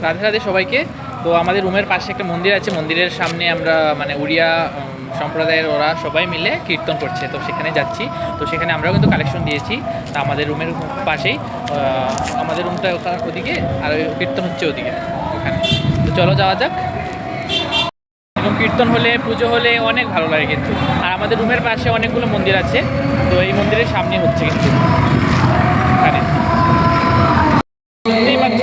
রাধে রাধে সবাইকে। তো আমাদের রুমের পাশে একটা মন্দির আছে, মন্দিরের সামনে আমরা মানে উড়িয়া সম্প্রদায়ের ওরা সবাই মিলে কীর্তন করছে, তো সেখানে যাচ্ছি। তো সেখানে আমরাও কিন্তু কালেকশন দিয়েছি। তা আমাদের রুমের পাশেই আমাদের রুমটা ওদিকে, আর কীর্তন হচ্ছে ওদিকে ওখানে। তো চলো যাওয়া যাক। এবং কীর্তন হলে, পুজো হলে অনেক ভালো লাগে কিন্তু। আর আমাদের রুমের পাশে অনেকগুলো মন্দির আছে, তো এই মন্দিরের সামনে হচ্ছে কিন্তু এখানে, দেখতেই পাচ্ছ।